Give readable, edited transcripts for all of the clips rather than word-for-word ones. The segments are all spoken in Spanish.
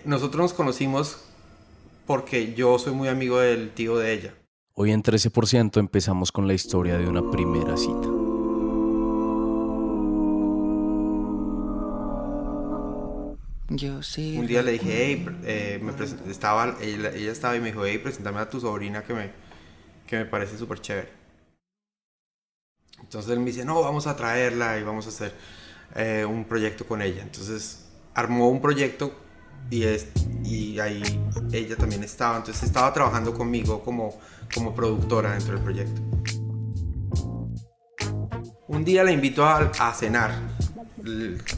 Nosotros nos conocimos porque yo soy muy amigo del tío de ella. Hoy en 13% empezamos con la historia de una primera cita. Yo sí Un día le dije, hey, ella estaba y me dijo, hey, preséntame a tu sobrina que me parece súper chévere. Entonces él me dice, no, vamos a traerla y vamos a hacer un proyecto con ella. Entonces armó un proyecto y ahí ella también estaba. Entonces estaba trabajando conmigo como productora dentro del proyecto. Un día la invito a cenar.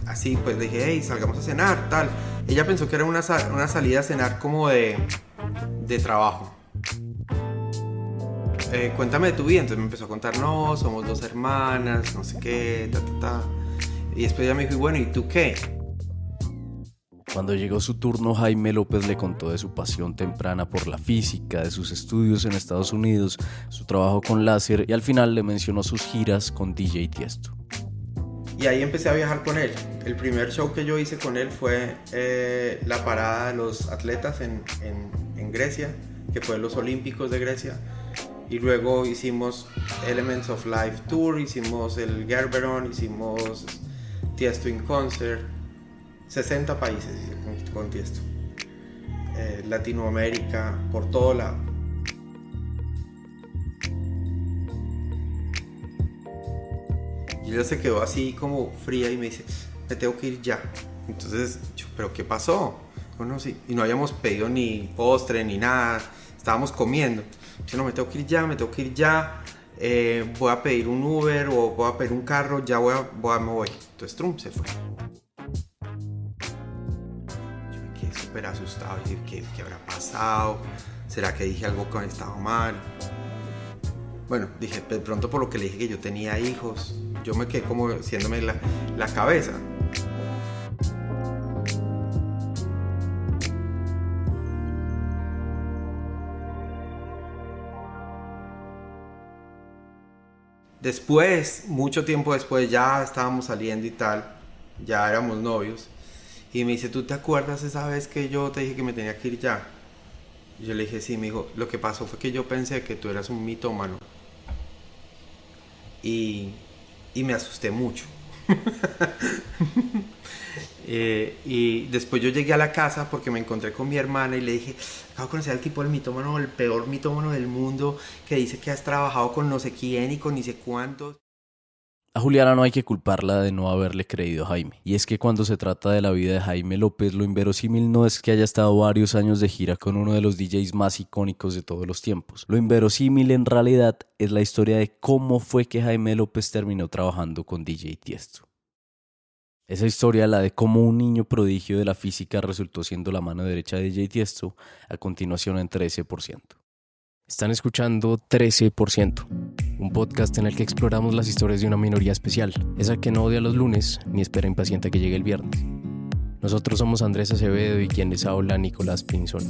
Así pues le dije, hey, salgamos a cenar, tal. Ella pensó que era una salida a cenar como de trabajo. Cuéntame de tu vida. Entonces me empezó a contar, no, somos dos hermanas, no sé qué, ta. Y después ella me dijo, y bueno, ¿y tú qué? Cuando llegó su turno, Jaime López le contó de su pasión temprana por la física, de sus estudios en Estados Unidos, su trabajo con láser y al final le mencionó sus giras con DJ Tiesto. Y ahí empecé a viajar con él. El primer show que yo hice con él fue la parada de los atletas en Grecia, que fue los Olímpicos de Grecia. Y luego hicimos Elements of Life Tour, hicimos el Gerberon, hicimos Tiesto in Concert. 60 países con Tiesto. Latinoamérica, por todo lado. Y ella se quedó así como fría y me dice, me tengo que ir ya. Entonces yo, ¿pero qué pasó? Bueno, sí. Y no habíamos pedido ni postre ni nada, estábamos comiendo. Yo no, me tengo que ir ya, voy a pedir un Uber o voy a pedir un carro, ya me voy. Entonces Trump se fue. Yo me quedé súper asustado, y dije, ¿qué habrá pasado? ¿Será que dije algo que estaba mal? Bueno, dije, de pronto por lo que le dije que yo tenía hijos, yo me quedé como haciéndome la cabeza. Después, mucho tiempo después, ya estábamos saliendo y tal, ya éramos novios, y me dice, ¿tú te acuerdas esa vez que yo te dije que me tenía que ir ya? Y yo le dije, sí. Me dijo, lo que pasó fue que yo pensé que tú eras un mitómano. Y me asusté mucho. Y después yo llegué a la casa porque me encontré con mi hermana y le dije, acabo de conocer al tipo del mitómano, el peor mitómano del mundo, que dice que has trabajado con no sé quién y con ni sé cuántos. A Juliana no hay que culparla de no haberle creído a Jaime. Y es que cuando se trata de la vida de Jaime López, lo inverosímil no es que haya estado varios años de gira con uno de los DJs más icónicos de todos los tiempos. Lo inverosímil en realidad es la historia de cómo fue que Jaime López terminó trabajando con DJ Tiesto. Esa historia, la de cómo un niño prodigio de la física resultó siendo la mano derecha de DJ Tiesto, a continuación en 13%. Están escuchando 13%, un podcast en el que exploramos las historias de una minoría especial, esa que no odia los lunes ni espera impaciente que llegue el viernes. Nosotros somos Andrés Acevedo y quien les habla, Nicolás Pinzón.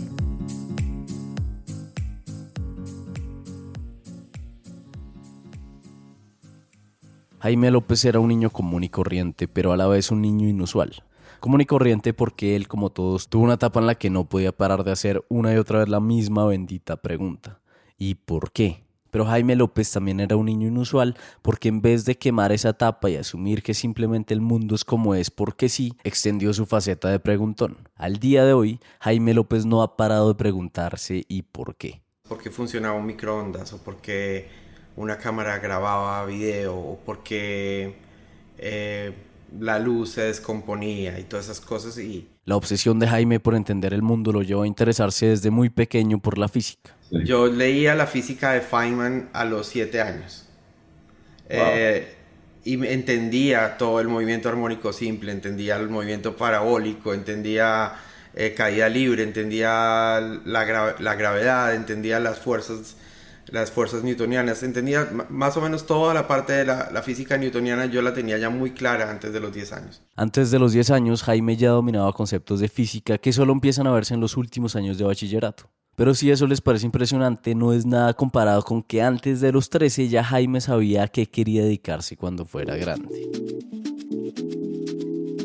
Jaime López era un niño común y corriente, pero a la vez un niño inusual. Común y corriente porque él, como todos, tuvo una etapa en la que no podía parar de hacer una y otra vez la misma bendita pregunta. ¿Y por qué? Pero Jaime López también era un niño inusual porque en vez de quemar esa etapa y asumir que simplemente el mundo es como es porque sí, extendió su faceta de preguntón. Al día de hoy, Jaime López no ha parado de preguntarse ¿y por qué? ¿Por qué funcionaba un microondas? ¿O por qué una cámara grababa video? ¿O por qué la luz se descomponía? Y todas esas cosas. La obsesión de Jaime por entender el mundo lo llevó a interesarse desde muy pequeño por la física. Sí. Yo leía la física de Feynman a los 7 años. Wow. Y entendía todo el movimiento armónico simple, entendía el movimiento parabólico, entendía caída libre, entendía la gravedad, entendía las fuerzas newtonianas, entendía más o menos toda la parte de la física newtoniana. Yo la tenía ya muy clara antes de los 10 años. Antes de los 10 años, Jaime ya dominaba conceptos de física que solo empiezan a verse en los últimos años de bachillerato. Pero si eso les parece impresionante, no es nada comparado con que antes de los 13 ya Jaime sabía a qué quería dedicarse cuando fuera grande.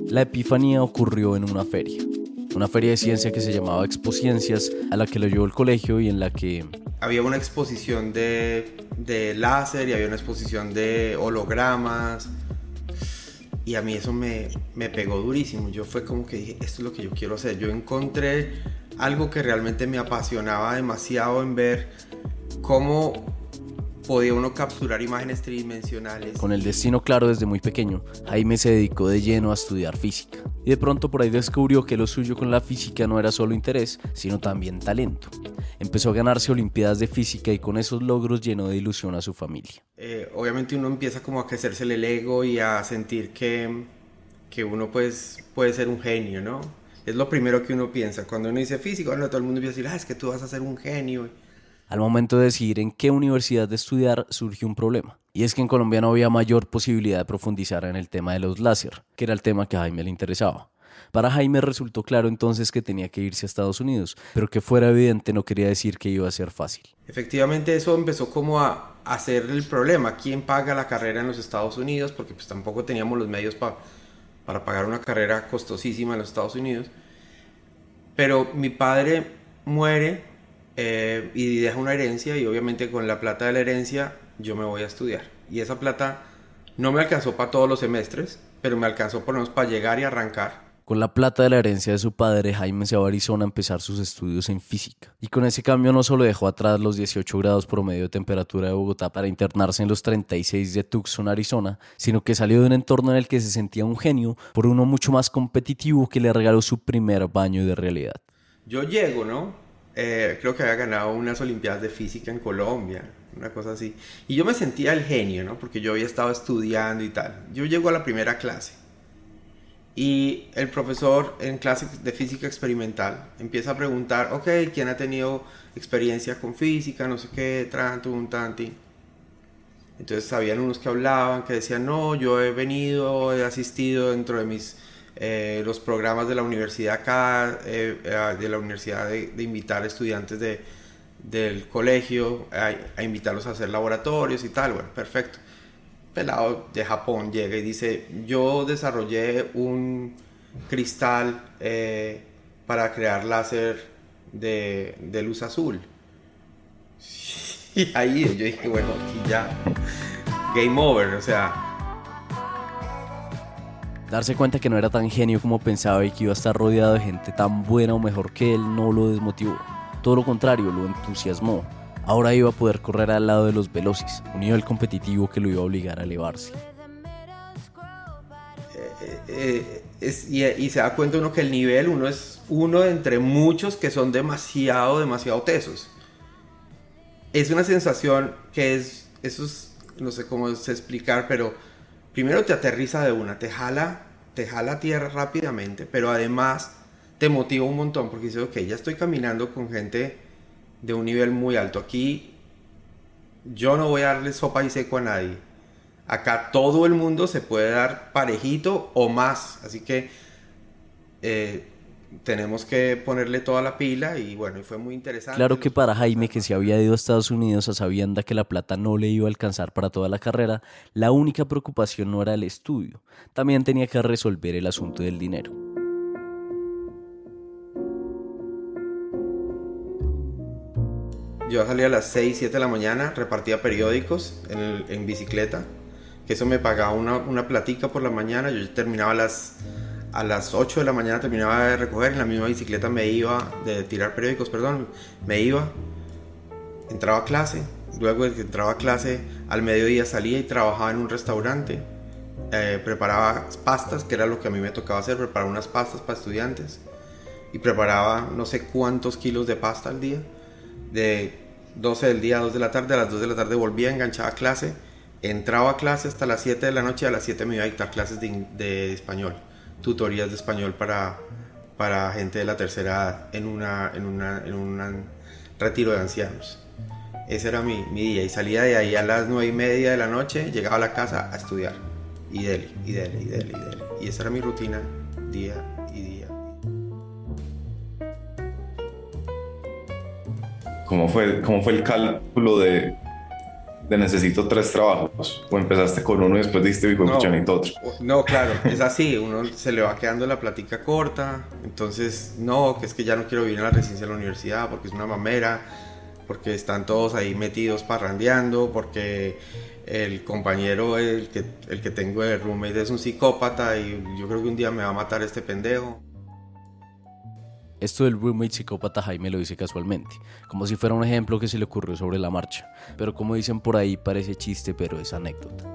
La epifanía ocurrió en una feria. una feria de ciencia que se llamaba Expociencias, a la que lo llevó el colegio y en la que había una exposición de láser y había una exposición de hologramas. Y a mí eso me pegó durísimo. Yo fue como que dije, esto es lo que yo quiero hacer. Yo encontré algo que realmente me apasionaba demasiado en ver cómo podía uno capturar imágenes tridimensionales. Con el destino claro desde muy pequeño, Jaime se dedicó de lleno a estudiar física. Y de pronto por ahí descubrió que lo suyo con la física no era solo interés, sino también talento. Empezó a ganarse olimpiadas de física y con esos logros llenó de ilusión a su familia. Obviamente uno empieza como a crecerse el ego y a sentir que uno pues puede ser un genio, ¿no? Es lo primero que uno piensa. Cuando uno dice física, bueno, todo el mundo empieza a decir, es que tú vas a ser un genio. Al momento de decidir en qué universidad de estudiar, surgió un problema. Y es que en Colombia no había mayor posibilidad de profundizar en el tema de los láser, que era el tema que a Jaime le interesaba. Para Jaime resultó claro entonces que tenía que irse a Estados Unidos, pero que fuera evidente no quería decir que iba a ser fácil. Efectivamente eso empezó como a hacer el problema. ¿Quién paga la carrera en los Estados Unidos? Porque pues tampoco teníamos los medios para pagar una carrera costosísima en los Estados Unidos. Pero mi padre muere y deja una herencia, y obviamente con la plata de la herencia yo me voy a estudiar. Y esa plata no me alcanzó para todos los semestres, pero me alcanzó por lo menos para llegar y arrancar. Con la plata de la herencia de su padre, Jaime se va a Arizona a empezar sus estudios en física. Y con ese cambio no solo dejó atrás los 18 grados promedio de temperatura de Bogotá para internarse en los 36 de Tucson, Arizona, sino que salió de un entorno en el que se sentía un genio por uno mucho más competitivo que le regaló su primer baño de realidad. Yo llego, ¿no? Creo que había ganado unas olimpiadas de física en Colombia, una cosa así. Y yo me sentía el genio, ¿no? Porque yo había estado estudiando y tal. Yo llego a la primera clase y el profesor en clase de física experimental empieza a preguntar, ok, ¿quién ha tenido experiencia con física? No sé qué, un tanti. Entonces habían unos que hablaban, que decían, no, yo he asistido dentro de mis los programas de la universidad acá, de la universidad de invitar estudiantes del colegio a invitarlos a hacer laboratorios y tal. Bueno, perfecto. Pelado de Japón llega y dice, yo desarrollé un cristal para crear láser de luz azul. Y ahí yo dije, bueno, aquí ya game over, o sea. Darse cuenta que no era tan genio como pensaba y que iba a estar rodeado de gente tan buena o mejor que él no lo desmotivó. Todo lo contrario, lo entusiasmó. Ahora iba a poder correr al lado de los veloces, un nivel competitivo que lo iba a obligar a elevarse. Y se da cuenta uno que el nivel, uno es uno de entre muchos que son demasiado tesos. Es una sensación que eso es, no sé cómo explicar, pero primero te aterriza de una, te jala a tierra rápidamente, pero además te motiva un montón porque dices, ok, ya estoy caminando con gente de un nivel muy alto. Aquí yo no voy a darle sopa y seco a nadie. Acá todo el mundo se puede dar parejito o más, así que tenemos que ponerle toda la pila y bueno, y fue muy interesante. Claro que para Jaime, que se había ido a Estados Unidos a sabienda que la plata no le iba a alcanzar para toda la carrera, la única preocupación no era el estudio, también tenía que resolver el asunto del dinero. Yo salía a las 6, 7 de la mañana, repartía periódicos en bicicleta, que eso me pagaba una platica por la mañana. Yo terminaba a las 8 de la mañana, terminaba de recoger, en la misma bicicleta de tirar periódicos, entraba a clase, luego de que entraba a clase, al mediodía salía y trabajaba en un restaurante, preparaba pastas, que era lo que a mí me tocaba hacer, preparar unas pastas para estudiantes, y preparaba no sé cuántos kilos de pasta al día, de 12 del día a 2 de la tarde, a las 2 de la tarde volvía, enganchaba a clase, entraba a clase hasta las 7 de la noche, y a las 7 me iba a dictar clases de español, tutorías de español para gente de la tercera edad en un retiro de ancianos. Ese era mi día, y salía de ahí a las 9:30 de la noche, llegaba a la casa a estudiar, y dele. Y esa era mi rutina día y día. ¿Cómo fue el cálculo de de necesito 3 trabajos? ¿O empezaste con uno y después dijiste, hijo de pucha, necesito otro? No, claro, es así, uno se le va quedando la plática corta, entonces no, que es que ya no quiero vivir en la residencia de la universidad porque es una mamera, porque están todos ahí metidos parrandeando, porque el compañero, el que tengo de roommate es un psicópata y yo creo que un día me va a matar este pendejo. Esto del roommate psicópata Jaime lo dice casualmente, como si fuera un ejemplo que se le ocurrió sobre la marcha, pero como dicen por ahí parece chiste, pero es anécdota.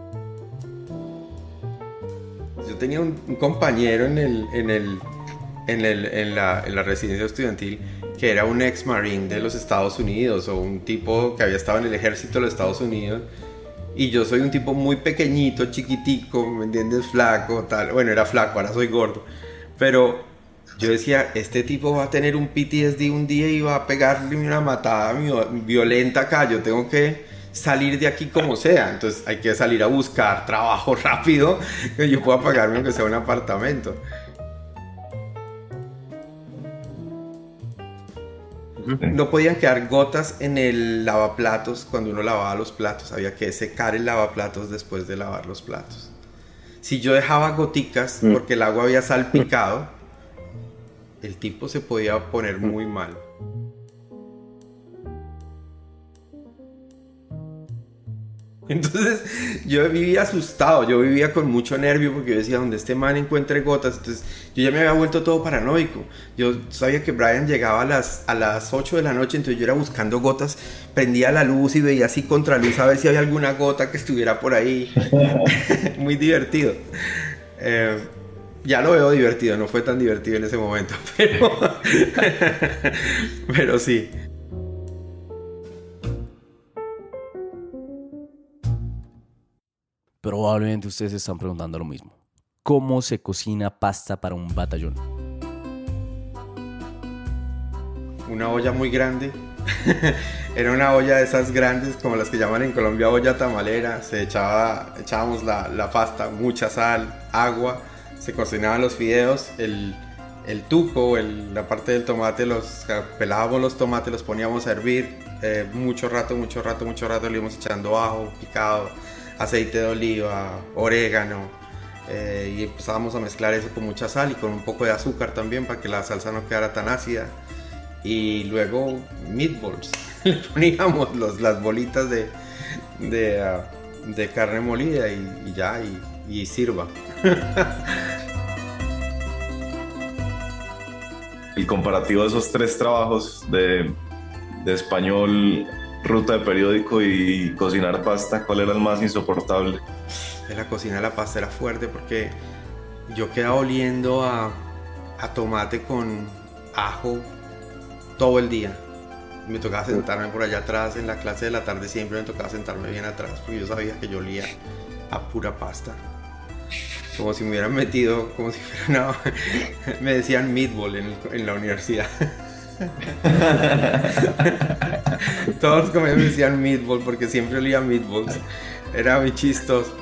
Yo tenía un compañero en la residencia estudiantil que era un ex marine de los Estados Unidos, o un tipo que había estado en el ejército de los Estados Unidos, y yo soy un tipo muy pequeñito, chiquitico, ¿me entiendes? Flaco, tal. Bueno, era flaco, ahora soy gordo, pero yo decía, este tipo va a tener un PTSD un día y va a pegarle una matada violenta acá, yo tengo que salir de aquí como sea, entonces hay que salir a buscar trabajo rápido, que yo pueda pagarme aunque sea un apartamento. No podían quedar gotas en el lavaplatos cuando uno lavaba los platos, había que secar el lavaplatos después de lavar los platos. Si yo dejaba goticas porque el agua había salpicado, el tipo se podía poner muy mal. Entonces yo vivía asustado, yo vivía con mucho nervio porque yo decía, donde este man encuentre gotas, entonces yo ya me había vuelto todo paranoico. Yo sabía que Brian llegaba a las 8 de la noche, entonces yo era buscando gotas, prendía la luz y veía así contra luz a ver si había alguna gota que estuviera por ahí. Muy divertido. Ya lo veo divertido, no fue tan divertido en ese momento, pero sí. Probablemente ustedes se están preguntando lo mismo. ¿Cómo se cocina pasta para un batallón? Una olla muy grande. Era una olla de esas grandes, como las que llaman en Colombia olla tamalera. Echábamos la pasta, mucha sal, agua. Se cocinaban los fideos, el tuco, la parte del tomate, pelábamos los tomates, los poníamos a hervir. Mucho rato le íbamos echando ajo picado, aceite de oliva, orégano, y empezábamos a mezclar eso con mucha sal y con un poco de azúcar también para que la salsa no quedara tan ácida. Y luego meatballs, le poníamos las bolitas de carne molida y ya, y sirva. El comparativo de esos 3 trabajos de español, ruta de periódico y cocinar pasta, ¿cuál era el más insoportable? La cocina de la pasta era fuerte porque yo quedaba oliendo a tomate con ajo todo el día. Me tocaba sentarme por allá atrás, en la clase de la tarde siempre me tocaba sentarme bien atrás porque yo sabía que yo olía a pura pasta. Como si me hubieran metido, como si fuera me decían meatball en la universidad. Todos los comidos me decían meatball porque siempre olía meatballs. Era muy chistoso.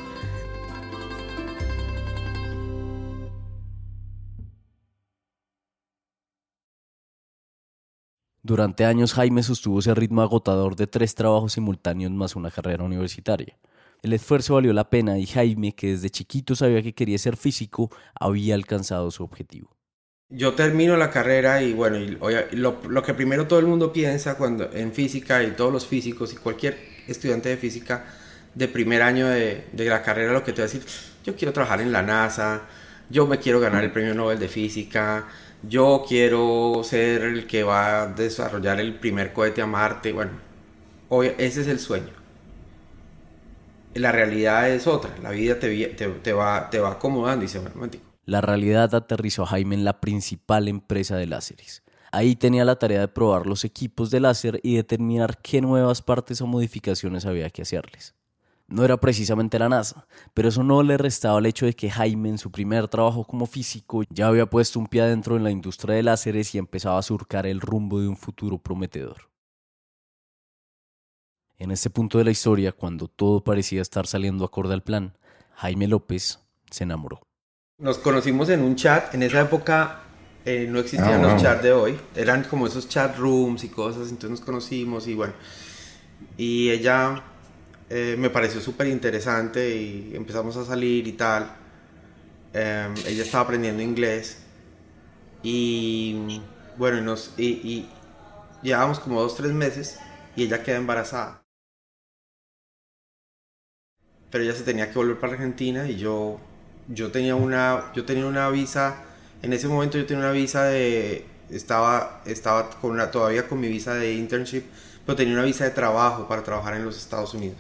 Durante años Jaime sostuvo ese ritmo agotador de 3 trabajos simultáneos más una carrera universitaria. El esfuerzo valió la pena y Jaime, que desde chiquito sabía que quería ser físico, había alcanzado su objetivo. Yo termino la carrera y bueno, lo que primero todo el mundo piensa cuando en física, y todos los físicos y cualquier estudiante de física de primer año de la carrera, lo que te va a decir, yo quiero trabajar en la NASA, yo me quiero ganar el premio Nobel de física, yo quiero ser el que va a desarrollar el primer cohete a Marte. Bueno, ese es el sueño. La realidad es otra, la vida te va acomodando y dice, bueno, un momentico. La realidad aterrizó a Jaime en la principal empresa de láseres. Ahí tenía la tarea de probar los equipos de láser y determinar qué nuevas partes o modificaciones había que hacerles. No era precisamente la NASA, pero eso no le restaba el hecho de que Jaime en su primer trabajo como físico ya había puesto un pie adentro en la industria de láseres y empezaba a surcar el rumbo de un futuro prometedor. En este punto de la historia, cuando todo parecía estar saliendo acorde al plan, Jaime López se enamoró. Nos conocimos en un chat, en esa época no existían los chats de hoy, eran como esos chat rooms y cosas, entonces nos conocimos y bueno, y ella me pareció súper interesante y empezamos a salir y tal. Ella estaba aprendiendo inglés y bueno, y llevábamos como 2-3 meses y ella queda embarazada. Pero ella se tenía que volver para Argentina y yo tenía una visa, en ese momento yo tenía una visa estaba todavía con mi visa de internship, pero tenía una visa de trabajo para trabajar en los Estados Unidos.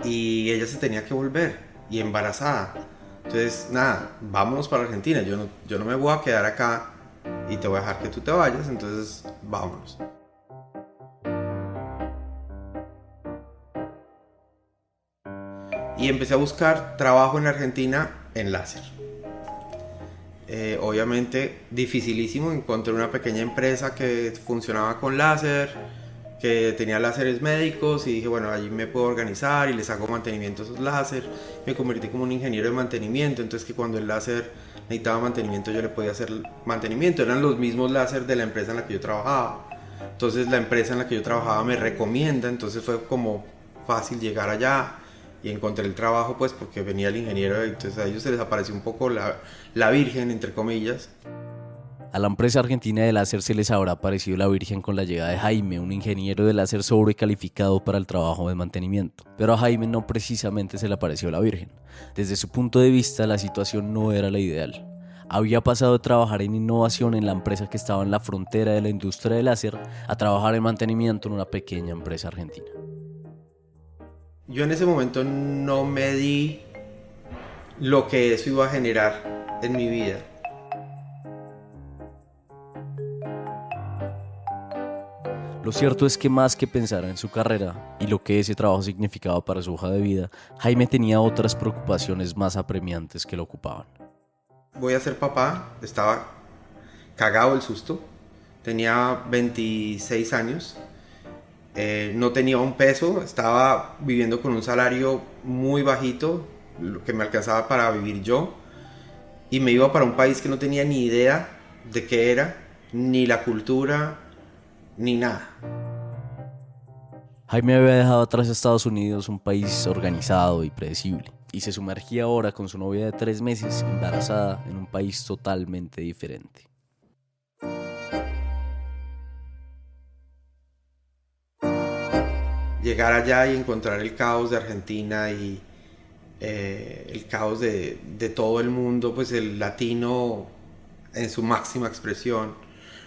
Y ella se tenía que volver y embarazada. Entonces, nada, vámonos para Argentina. Yo no me voy a quedar acá y te voy a dejar que tú te vayas, entonces vámonos. Y empecé a buscar trabajo en Argentina en láser. Obviamente dificilísimo, encontré una pequeña empresa que funcionaba con láser, que tenía láseres médicos y dije, bueno, allí me puedo organizar y les hago mantenimiento a esos láser. Me convertí como un ingeniero de mantenimiento, entonces que cuando el láser necesitaba mantenimiento yo le podía hacer mantenimiento. Eran los mismos láser de la empresa en la que yo trabajaba. Entonces la empresa en la que yo trabajaba me recomienda, entonces fue como fácil llegar allá. Y encontré el trabajo pues porque venía el ingeniero, entonces a ellos se les apareció un poco la virgen, entre comillas. A la empresa argentina de láser se les habrá aparecido la virgen con la llegada de Jaime, un ingeniero de láser sobrecalificado para el trabajo de mantenimiento. Pero a Jaime no precisamente se le apareció la virgen. Desde su punto de vista, la situación no era la ideal. Había pasado de trabajar en innovación en la empresa que estaba en la frontera de la industria del láser a trabajar en mantenimiento en una pequeña empresa argentina. Yo en ese momento no me di lo que eso iba a generar en mi vida. Lo cierto es que más que pensar en su carrera y lo que ese trabajo significaba para su hoja de vida, Jaime tenía otras preocupaciones más apremiantes que lo ocupaban. Voy a ser papá, estaba cagado el susto, tenía 26 años. No tenía un peso, estaba viviendo con un salario muy bajito, lo que me alcanzaba para vivir yo, y me iba para un país que no tenía ni idea de qué era, ni la cultura, ni nada. Jaime había dejado atrás a Estados Unidos, un país organizado y predecible, y se sumergía ahora con su novia de 3 meses, embarazada, en un país totalmente diferente. Llegar allá y encontrar el caos de Argentina y el caos de todo el mundo, pues el latino en su máxima expresión,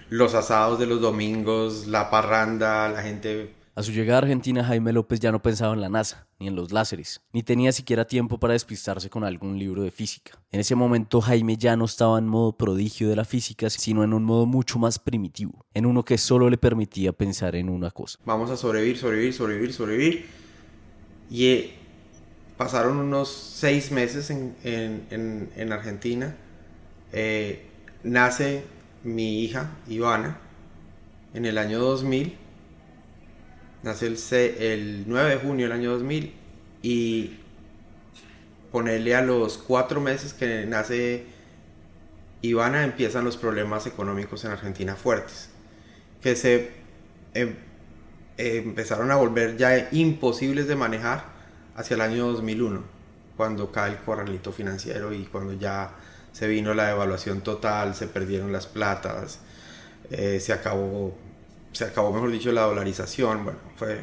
los asados de los domingos, la parranda, la gente. A su llegada a Argentina, Jaime López ya no pensaba en la NASA, ni en los láseres, ni tenía siquiera tiempo para despistarse con algún libro de física. En ese momento, Jaime ya no estaba en modo prodigio de la física, sino en un modo mucho más primitivo, en uno que solo le permitía pensar en una cosa. Vamos a sobrevivir. Y pasaron unos 6 meses en Argentina. Nace mi hija, Ivana, en el año 2000. Nace el 9 de junio del año 2000 y ponerle a los 4 meses que nace Ivana empiezan los problemas económicos en Argentina fuertes, que se empezaron a volver ya imposibles de manejar hacia el año 2001, cuando cae el corralito financiero y cuando ya se vino la devaluación total, se perdieron las platas, se acabó, mejor dicho, la dolarización. Bueno, fue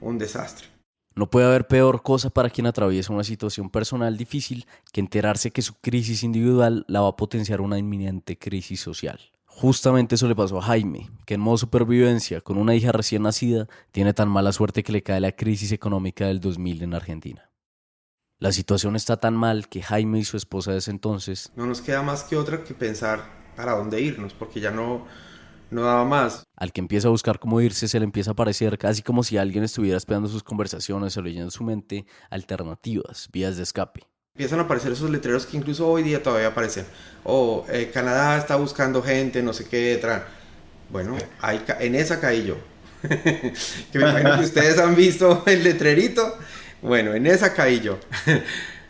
un desastre. No puede haber peor cosa para quien atraviesa una situación personal difícil que enterarse que su crisis individual la va a potenciar una inminente crisis social. Justamente eso le pasó a Jaime, que en modo supervivencia, con una hija recién nacida, tiene tan mala suerte que le cae la crisis económica del 2000 en Argentina. La situación está tan mal que Jaime y su esposa de ese entonces... No nos queda más que otra que pensar para dónde irnos, porque ya no daba más. Al que empieza a buscar cómo irse, se le empieza a parecer casi como si alguien estuviera esperando sus conversaciones o leyendo en su mente alternativas, vías de escape. Empiezan a aparecer esos letreros que incluso hoy día todavía aparecen. Canadá está buscando gente, no sé qué. Bueno, en esa caí yo. Que me imagino que ustedes han visto el letrerito. Bueno, en esa caí yo.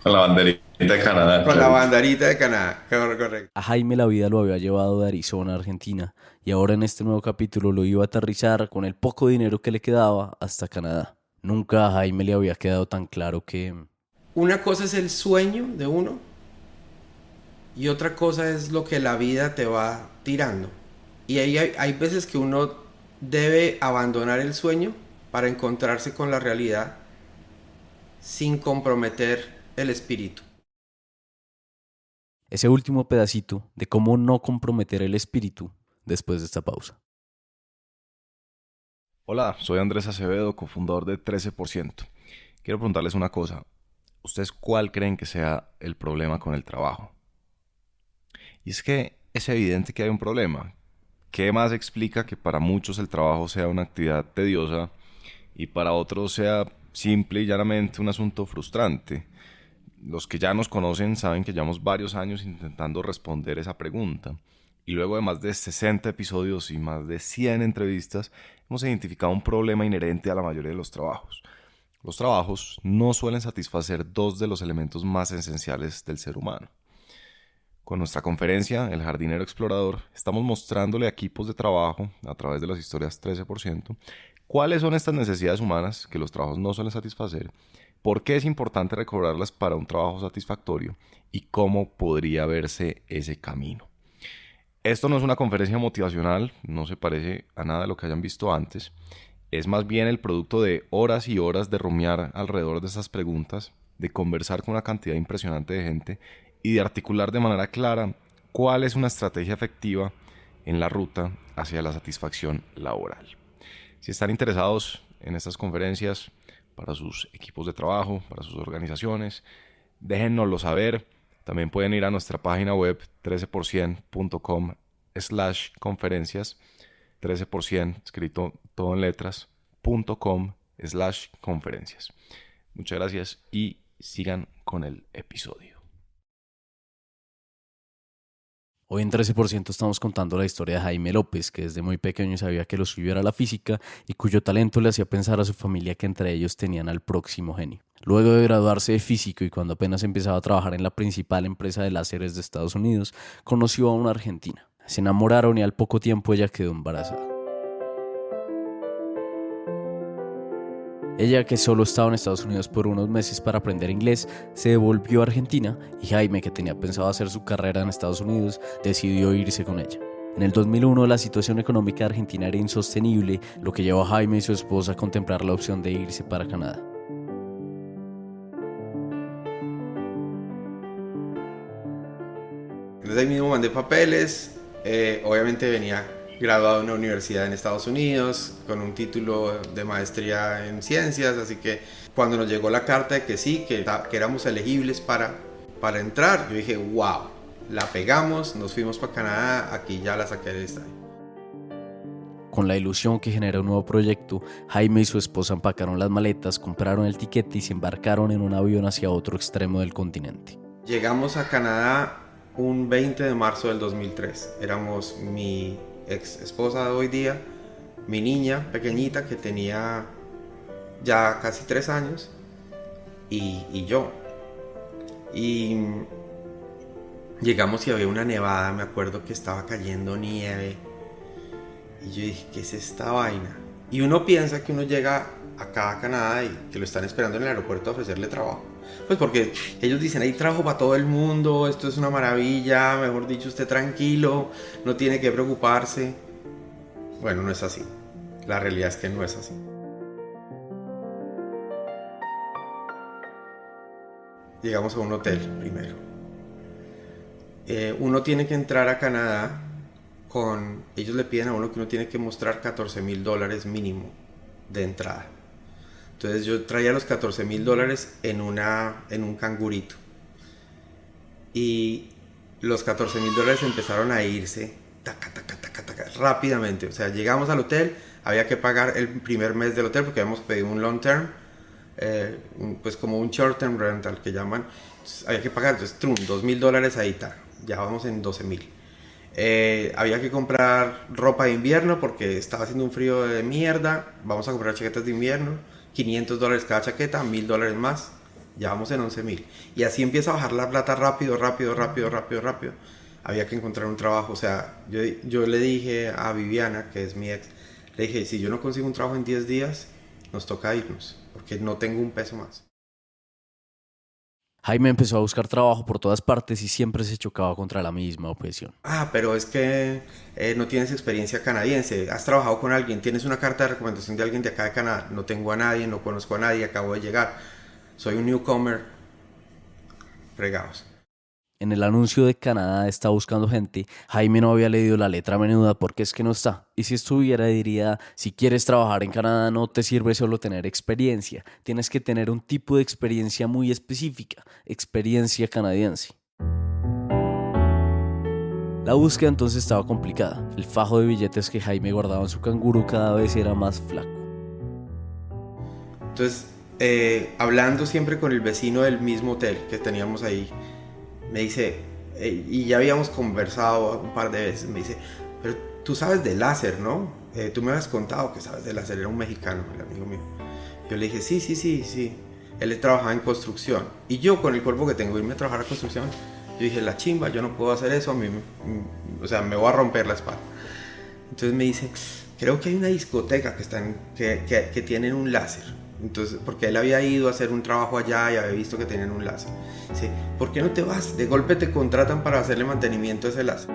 Con la banderita de Canadá, Con la claro. banderita de Canadá, correcto. A Jaime la vida lo había llevado de Arizona a Argentina y ahora en este nuevo capítulo lo iba a aterrizar con el poco dinero que le quedaba hasta Canadá. Nunca a Jaime le había quedado tan claro que Una cosa es el sueño de uno y otra cosa es lo que la vida te va tirando. Y ahí hay veces que uno debe abandonar el sueño para encontrarse con la realidad sin comprometer el espíritu. ese último pedacito de cómo no comprometer el espíritu después de esta pausa. Hola, soy Andrés Acevedo, cofundador de 13%. Quiero preguntarles una cosa. ¿Ustedes cuál creen que sea el problema con el trabajo? Y es que es evidente que hay un problema. ¿Qué más explica que para muchos el trabajo sea una actividad tediosa y para otros sea simple y llanamente un asunto frustrante? Los que ya nos conocen saben que llevamos varios años intentando responder esa pregunta. Y luego de más de 60 episodios y más de 100 entrevistas, hemos identificado un problema inherente a la mayoría de los trabajos. Los trabajos no suelen satisfacer dos de los elementos más esenciales del ser humano. Con nuestra conferencia, El Jardinero Explorador, estamos mostrándole a equipos de trabajo, a través de las historias 13%, cuáles son estas necesidades humanas que los trabajos no suelen satisfacer, por qué es importante recobrarlas para un trabajo satisfactorio y cómo podría verse ese camino. Esto no es una conferencia motivacional, no se parece a nada de lo que hayan visto antes. Es más bien el producto de horas y horas de rumiar alrededor de estas preguntas, de conversar con una cantidad impresionante de gente y de articular de manera clara cuál es una estrategia efectiva en la ruta hacia la satisfacción laboral. Si están interesados en estas conferencias para sus equipos de trabajo, para sus organizaciones, déjennoslo saber. También pueden ir a nuestra página web 13%.com/conferencias, 13% escrito todo en letras, .com/conferencias. Muchas gracias y sigan con el episodio. Hoy en 13% estamos contando la historia de Jaime López, que desde muy pequeño sabía que lo suyo era la física y cuyo talento le hacía pensar a su familia que entre ellos tenían al próximo genio. Luego de graduarse de físico y cuando apenas empezaba a trabajar en la principal empresa de láseres de Estados Unidos, conoció a una argentina. Se enamoraron y al poco tiempo ella quedó embarazada. Ella, que solo estaba en Estados Unidos por unos meses para aprender inglés, se devolvió a Argentina y Jaime, que tenía pensado hacer su carrera en Estados Unidos, decidió irse con ella. En el 2001 la situación económica de Argentina era insostenible, lo que llevó a Jaime y su esposa a contemplar la opción de irse para Canadá. Entonces ahí mismo mandé papeles, obviamente venía graduado en una universidad en Estados Unidos con un título de maestría en ciencias, así que cuando nos llegó la carta de que sí, que éramos elegibles para entrar, yo dije, wow, la pegamos, nos fuimos para Canadá, aquí ya la saqué del estadio. Con la ilusión que genera un nuevo proyecto, Jaime y su esposa empacaron las maletas, compraron el tiquete y se embarcaron en un avión hacia otro extremo del continente. Llegamos a Canadá un 20 de marzo del 2003, éramos mi ex esposa de hoy día, mi niña pequeñita que tenía ya casi 3 años y yo. Y llegamos y había una nevada, me acuerdo que estaba cayendo nieve. Y yo dije, ¿qué es esta vaina? Y uno piensa que uno llega acá a Canadá y que lo están esperando en el aeropuerto a ofrecerle trabajo. Pues porque ellos dicen, hay trabajo para todo el mundo, esto es una maravilla, mejor dicho, usted tranquilo, no tiene que preocuparse. Bueno, no es así. La realidad es que no es así. Llegamos a un hotel primero. Uno tiene que entrar a Canadá con... Ellos le piden a uno que uno tiene que mostrar $14,000 mínimo de entrada. Entonces yo traía los $14,000 en un cangurito. Y los $14,000 empezaron a irse taca, taca, taca, taca, rápidamente. O sea, llegamos al hotel, había que pagar el primer mes del hotel porque habíamos pedido un long term, pues como un short term rental que llaman. Entonces, había que pagar, entonces, $2,000 ahí, ya vamos en 12,000. Había que comprar ropa de invierno porque estaba haciendo un frío de mierda. Vamos a comprar chaquetas de invierno, $500 cada chaqueta, $1,000 más. ya vamos en 11.000. Y así empieza a bajar la plata rápido. Había que encontrar un trabajo, o sea, yo le dije a Viviana, que es mi ex, le dije, si yo no consigo un trabajo en 10 días, nos toca irnos, porque no tengo un peso más. Jaime empezó a buscar trabajo por todas partes y siempre se chocaba contra la misma objeción. Pero es que no tienes experiencia canadiense, has trabajado con alguien, tienes una carta de recomendación de alguien de acá de Canadá. No tengo a nadie, no conozco a nadie, acabo de llegar, soy un newcomer, fregados. En el anuncio de Canadá está buscando gente, Jaime no había leído la letra menuda porque es que no está. Y si estuviera diría, si quieres trabajar en Canadá no te sirve solo tener experiencia, tienes que tener un tipo de experiencia muy específica, experiencia canadiense. La búsqueda entonces estaba complicada. El fajo de billetes que Jaime guardaba en su canguro cada vez era más flaco. Entonces, hablando siempre con el vecino del mismo hotel que teníamos ahí, me dice, y ya habíamos conversado un par de veces, me dice, pero tú sabes de láser, ¿no? Tú me habías contado que sabes de láser, era un mexicano, el amigo mío. Yo le dije, sí. Él trabajaba en construcción. Y yo, con el cuerpo que tengo, irme a trabajar a construcción, yo dije, la chimba, yo no puedo hacer eso, a mí, o sea, me voy a romper la espalda. Entonces me dice, creo que hay una discoteca que tienen un láser. Entonces, porque él había ido a hacer un trabajo allá y había visto que tenían un láser. Dice, ¿por qué no te vas? De golpe te contratan para hacerle mantenimiento a ese láser.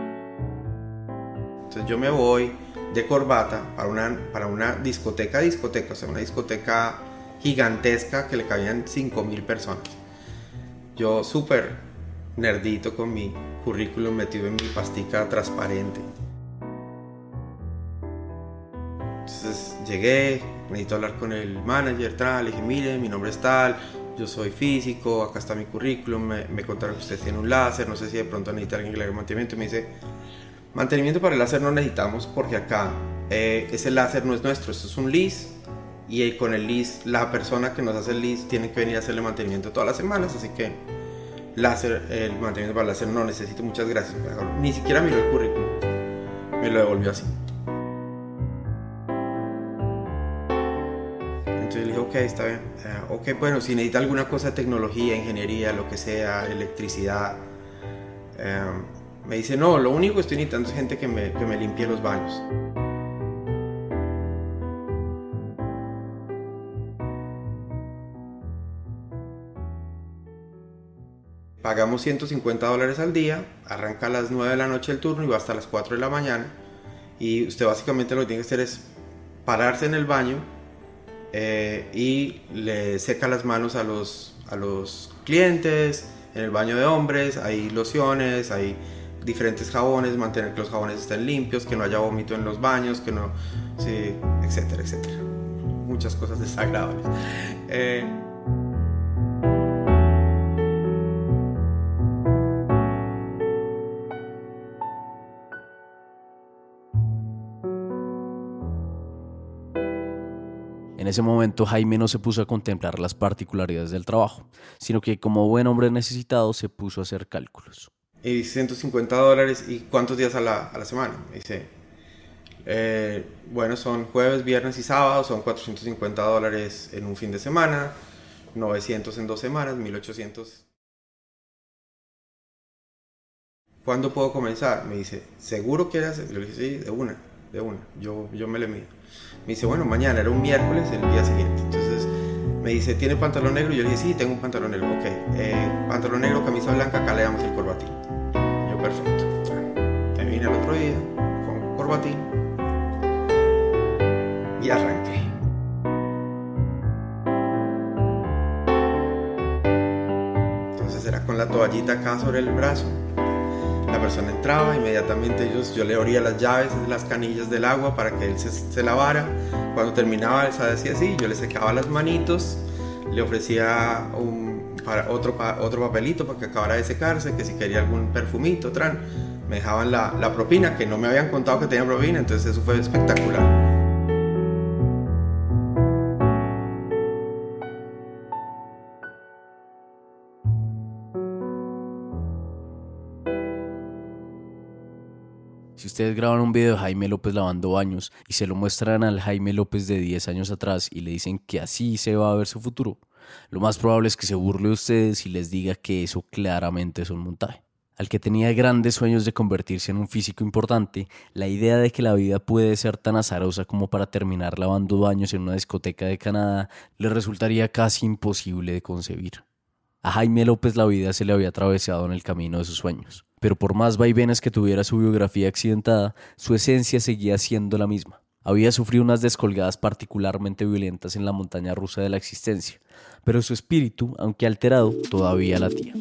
Entonces yo me voy de corbata para una discoteca, o sea, una discoteca gigantesca que le cabían 5.000 personas. Yo súper nerdito con mi currículum metido en mi pastica transparente. Entonces llegué, necesito hablar con el manager, le dije, mire, mi nombre es tal, yo soy físico, acá está mi currículum, me contaron que usted tiene un láser, no sé si de pronto necesita alguien que le haga mantenimiento. Y me dice, mantenimiento para el láser no necesitamos porque acá ese láser no es nuestro, esto es un lease, y con el lease, la persona que nos hace el lease tiene que venir a hacerle mantenimiento todas las semanas, así que el mantenimiento para el láser no necesito, muchas gracias. Ni siquiera miró el currículum, me lo devolvió así. Entonces le dije, ok, está bien. Ok, bueno, si necesita alguna cosa de tecnología, ingeniería, lo que sea, electricidad. Me dice, no, lo único que estoy necesitando es gente que me limpie los baños. Pagamos $150 al día, arranca a las 9 de la noche el turno y va hasta las 4 de la mañana. Y usted básicamente lo que tiene que hacer es pararse en el baño, y le seca las manos a los clientes. En el baño de hombres hay lociones, hay diferentes jabones, mantener que los jabones estén limpios, que no haya vómito en los baños, que no, sí, etcétera. Muchas cosas desagradables. En ese momento Jaime no se puso a contemplar las particularidades del trabajo, sino que como buen hombre necesitado se puso a hacer cálculos. Y $150, ¿y cuántos días a la semana? Me dice, bueno, son jueves, viernes y sábado, son $450 en un fin de semana, 900 en 2 semanas, 1.800. ¿Cuándo puedo comenzar? Me dice, ¿seguro quieres hacer? Yo le dije, sí, de una, yo me le mido. Me dice, bueno, mañana, era un miércoles, el día siguiente. Entonces me dice, ¿tiene pantalón negro? Yo le dije, sí, tengo un pantalón negro. Ok, pantalón negro, camisa blanca, acá le damos el corbatín. Yo, perfecto. Me vine el otro día con corbatín y arranqué. Entonces era con la toallita acá sobre el brazo. La persona entraba, inmediatamente yo le abría las llaves de las canillas del agua para que él se lavara. Cuando terminaba, él se hacía así, yo le secaba las manitos, le ofrecía otro papelito para que acabara de secarse, que si quería algún perfumito, me dejaban la propina, que no me habían contado que tenía propina, entonces eso fue espectacular. Si ustedes graban un video de Jaime López lavando baños y se lo muestran al Jaime López de 10 años atrás y le dicen que así se va a ver su futuro, Lo más probable es que se burle de ustedes y les diga que eso claramente es un montaje. Al que tenía grandes sueños de convertirse en un físico importante, la idea de que la vida puede ser tan azarosa como para terminar lavando baños en una discoteca de Canadá le resultaría casi imposible de concebir. A Jaime López la vida se le había atravesado en el camino de sus sueños, pero por más vaivenes que tuviera su biografía accidentada, su esencia seguía siendo la misma. Había sufrido unas descolgadas particularmente violentas en la montaña rusa de la existencia, pero su espíritu, aunque alterado, todavía latía.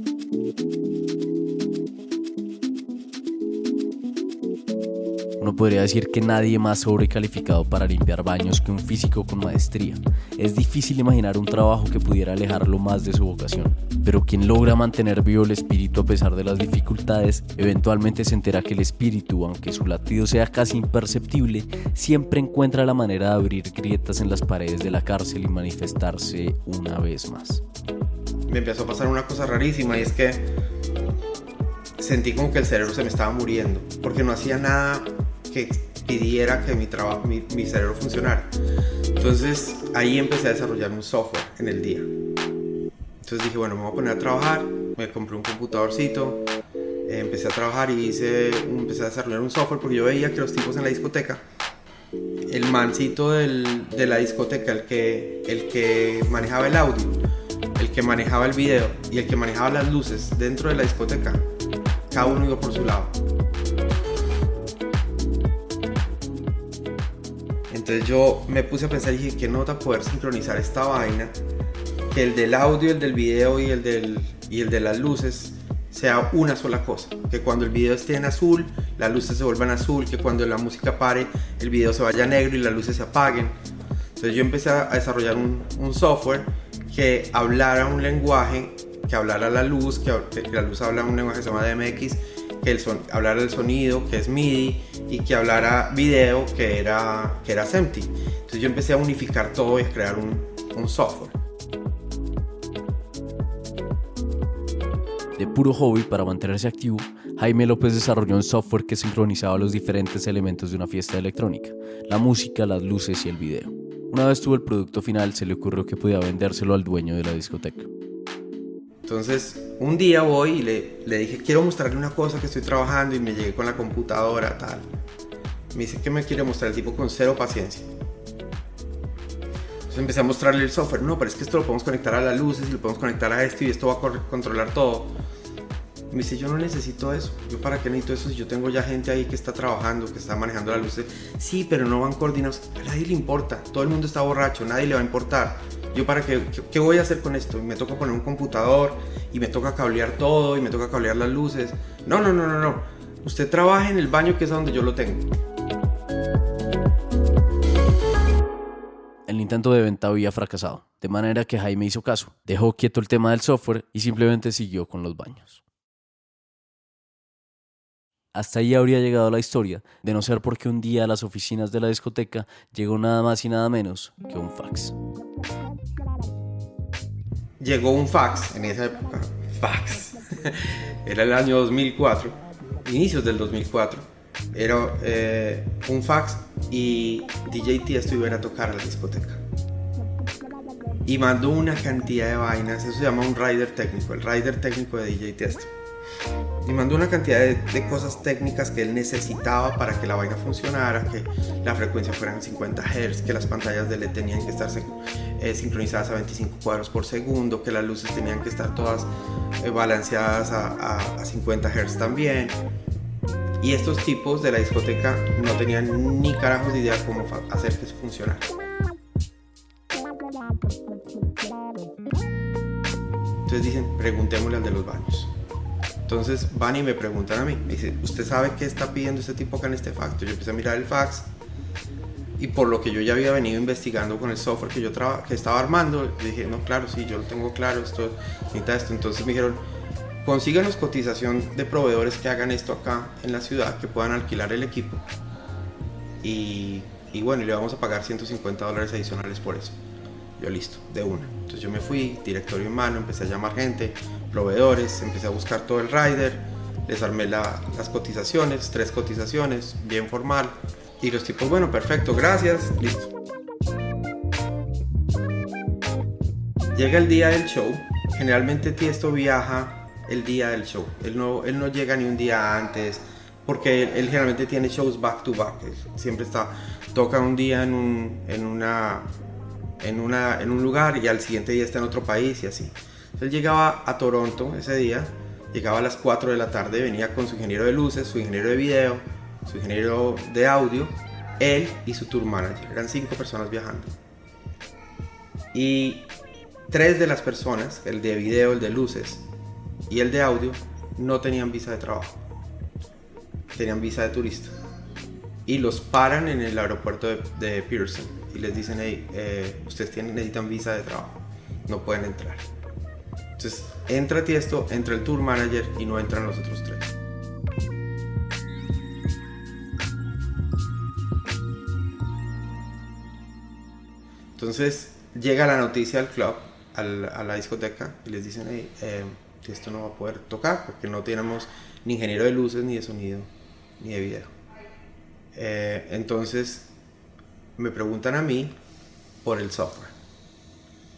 Uno podría decir que nadie más sobrecalificado para limpiar baños que un físico con maestría. Es difícil imaginar un trabajo que pudiera alejarlo más de su vocación. Pero quien logra mantener vivo el espíritu a pesar de las dificultades, eventualmente se entera que el espíritu, aunque su latido sea casi imperceptible, siempre encuentra la manera de abrir grietas en las paredes de la cárcel y manifestarse una vez más. Me empezó a pasar una cosa rarísima y es que sentí como que el cerebro se me estaba muriendo porque no hacía nada que pidiera que mi cerebro funcionara. Entonces ahí empecé a desarrollar un software en el día. Entonces dije, bueno, me voy a poner a trabajar, me compré un computadorcito, empecé a trabajar y empecé a desarrollar un software porque yo veía que los tipos en la discoteca, el mancito de la discoteca, el que manejaba el audio, el que manejaba el video y el que manejaba las luces dentro de la discoteca, cada uno iba por su lado. Entonces yo me puse a pensar y dije, ¿qué nota poder sincronizar esta vaina? Que el del audio, el del video y el de las luces sea una sola cosa. Que cuando el video esté en azul, las luces se vuelvan azul. Que cuando la música pare, el video se vaya negro y las luces se apaguen. Entonces yo empecé a desarrollar un software que hablara un lenguaje, que hablara la luz, que la luz habla un lenguaje que se llama DMX, que hablara el sonido, que es MIDI, y que hablara video, que era SMPTE. Entonces yo empecé a unificar todo y a crear un software. De puro hobby, para mantenerse activo, Jaime López desarrolló un software que sincronizaba los diferentes elementos de una fiesta electrónica: la música, las luces y el video. Una vez tuvo el producto final, se le ocurrió que podía vendérselo al dueño de la discoteca. Entonces un día voy y le dije, quiero mostrarle una cosa que estoy trabajando, y me llegué con la computadora, tal. Me dice que me quiere mostrar, el tipo con cero paciencia. Entonces empecé a mostrarle el software. No, pero es que esto lo podemos conectar a las luces, lo podemos conectar a esto y esto va a controlar todo. Me dice, yo no necesito eso. ¿Yo para qué necesito eso si yo tengo ya gente ahí que está trabajando, que está manejando las luces? Sí, pero no van coordinados. A nadie le importa. Todo el mundo está borracho, nadie le va a importar. ¿Yo para qué voy a hacer con esto? Y me toca poner un computador y me toca cablear todo y me toca cablear las luces. No. Usted trabaja en el baño, que es donde yo lo tengo. El intento de venta había fracasado, de manera que Jaime hizo caso, dejó quieto el tema del software y simplemente siguió con los baños. Hasta ahí habría llegado la historia, de no ser porque un día a las oficinas de la discoteca llegó nada más y nada menos que un fax. Llegó un fax en esa época. Fax. Era el año 2004, inicios del 2004. Era un fax y DJ Tiesto iba a tocar a la discoteca. Y mandó una cantidad de vainas, eso se llama un rider técnico, el rider técnico de DJ Tiesto. Y mandó una cantidad de cosas técnicas que él necesitaba para que la vaina funcionara, que la frecuencia fueran 50 Hz, que las pantallas de LED tenían que estar sincronizadas a 25 cuadros por segundo, que las luces tenían que estar todas balanceadas a 50 Hz también. Y estos tipos de la discoteca no tenían ni carajos de idea cómo hacer que eso funcionara. Entonces dicen, preguntémosle al de los baños. Entonces van y me preguntan a mí, me dicen, ¿usted sabe qué está pidiendo este tipo acá en este fax? Yo empecé a mirar el fax y por lo que yo ya había venido investigando con el software que estaba armando, dije, no, claro, sí, yo lo tengo claro, esto necesita esto. Entonces me dijeron, consíganos cotización de proveedores que hagan esto acá en la ciudad, que puedan alquilar el equipo y bueno, y le vamos a pagar $150 adicionales por eso. Yo listo, de una. Entonces yo me fui, directorio en mano, empecé a llamar gente, proveedores, empecé a buscar todo el rider, les armé las cotizaciones, 3 cotizaciones, bien formal. Y los tipos, bueno, perfecto, gracias, listo. Llega el día del show. Generalmente Tiesto viaja el día del show. Él no llega ni un día antes, porque él generalmente tiene shows back to back. Él siempre toca un día en un lugar y al siguiente día está en otro país y así. Él llegaba a Toronto ese día, llegaba a las 4 de la tarde, venía con su ingeniero de luces, su ingeniero de video, su ingeniero de audio, él y su tour manager. Eran 5 personas viajando. Y 3 de las personas, el de video, el de luces y el de audio, no tenían visa de trabajo. Tenían visa de turista. Y los paran en el aeropuerto de Pearson y les dicen, hey, ustedes necesitan visa de trabajo, no pueden entrar. Entonces entra Tiesto, entra el tour manager y no entran los otros 3. Entonces llega la noticia al club, a la discoteca, y les dicen, hey, Tiesto no va a poder tocar porque no tenemos ni ingeniero de luces, ni de sonido, ni de video. Entonces me preguntan a mí por el software.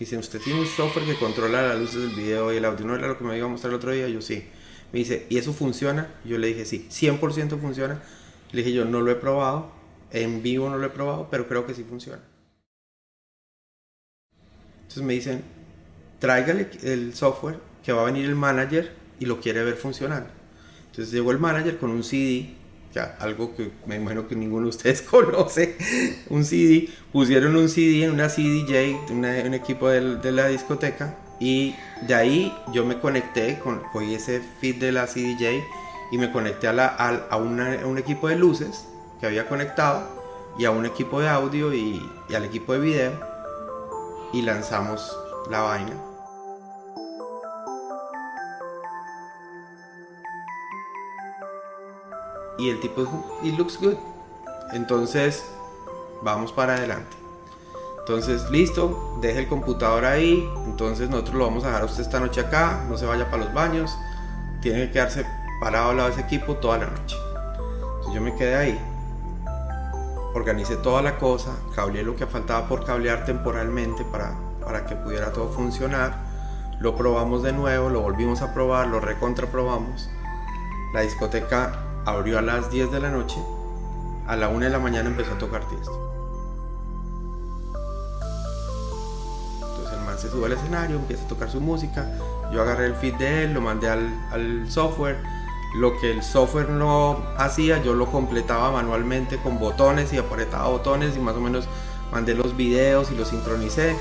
Dicen, ¿usted tiene un software que controla las luces del video y el audio? ¿No era lo que me iba a mostrar el otro día? Yo sí. Me dice, ¿y eso funciona? Yo le dije, sí, 100% funciona. Le dije, yo no lo he probado, en vivo no lo he probado, pero creo que sí funciona. Entonces me dicen, tráigale el software, que va a venir el manager y lo quiere ver funcionando. Entonces llegó el manager con un CD, ya, algo que me imagino que ninguno de ustedes conoce, un CD, pusieron un CD en una CDJ, un equipo de la discoteca, y de ahí yo me conecté, cogí ese feed de la CDJ y me conecté a un equipo de luces que había conectado, y a un equipo de audio y al equipo de video, y lanzamos la vaina. Y el tipo dijo, it looks good. Entonces, vamos para adelante. Entonces, listo, deje el computador ahí. Entonces, nosotros lo vamos a dejar a usted esta noche acá. No se vaya para los baños. Tiene que quedarse parado al lado de ese equipo toda la noche. Entonces, yo me quedé ahí. Organicé toda la cosa. Cableé lo que faltaba por cablear temporalmente para que pudiera todo funcionar. Lo probamos de nuevo, lo volvimos a probar, lo recontraprobamos. La discoteca abrió a las 10 de la noche, a la 1 de la mañana empezó a tocar Tiesto. Entonces el man se sube al escenario, empieza a tocar su música, yo agarré el feed de él, lo mandé al software, lo que el software no hacía, yo lo completaba manualmente con botones y apretaba botones y más o menos mandé los videos y los sincronicé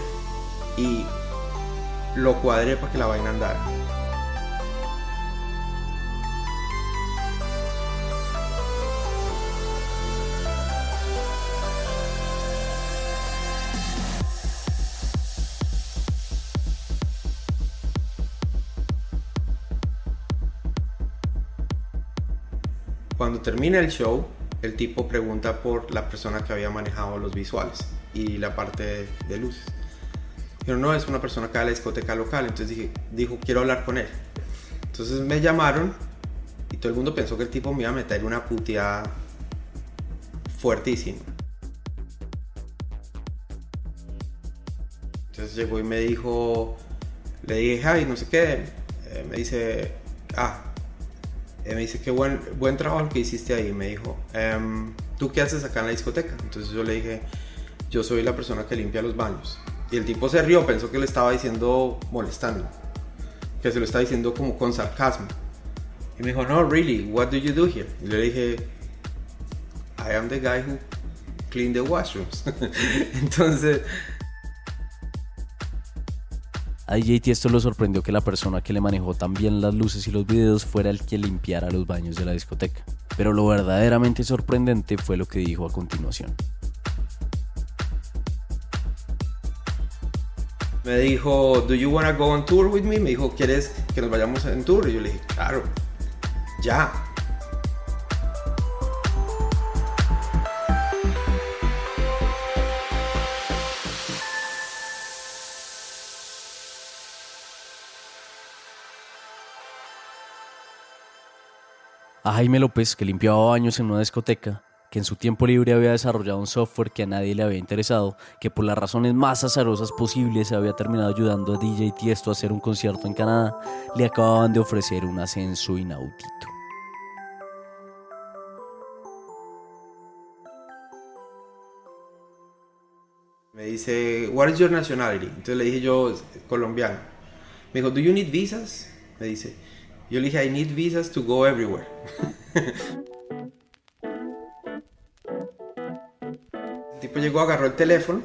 y lo cuadré para que la vaina andara. Cuando termina el show, el tipo pregunta por la persona que había manejado los visuales y la parte de luces. Pero no, es una persona acá de la discoteca local, entonces dijo, quiero hablar con él. Entonces me llamaron y todo el mundo pensó que el tipo me iba a meter una puteada fuertísima. Entonces llegó y me dijo, le dije, Javi, no sé qué, me dice, qué buen trabajo que hiciste ahí. Me dijo, ¿tú qué haces acá en la discoteca? Entonces yo le dije, yo soy la persona que limpia los baños. Y el tipo se rió, pensó que le estaba diciendo molestando, que se lo estaba diciendo como con sarcasmo. Y me dijo, no, really, what do you do here? Y le dije, I am the guy who clean the washrooms. Entonces... A DJ Tiesto lo sorprendió que la persona que le manejó también las luces y los videos fuera el que limpiara los baños de la discoteca. Pero lo verdaderamente sorprendente fue lo que dijo a continuación. Me dijo, do you wanna go on tour with me? Me dijo, ¿quieres que nos vayamos en tour? Y yo le dije, claro, ya. A Jaime López, que limpiaba baños en una discoteca, que en su tiempo libre había desarrollado un software que a nadie le había interesado, que por las razones más azarosas posibles había terminado ayudando a DJ Tiesto a hacer un concierto en Canadá, le acababan de ofrecer un ascenso inaudito. Me dice, what is your nationality? Entonces le dije yo, colombiano. Me dijo, do you need visas? Me dice. Yo le dije, I need visas to go everywhere. El tipo llegó, agarró el teléfono,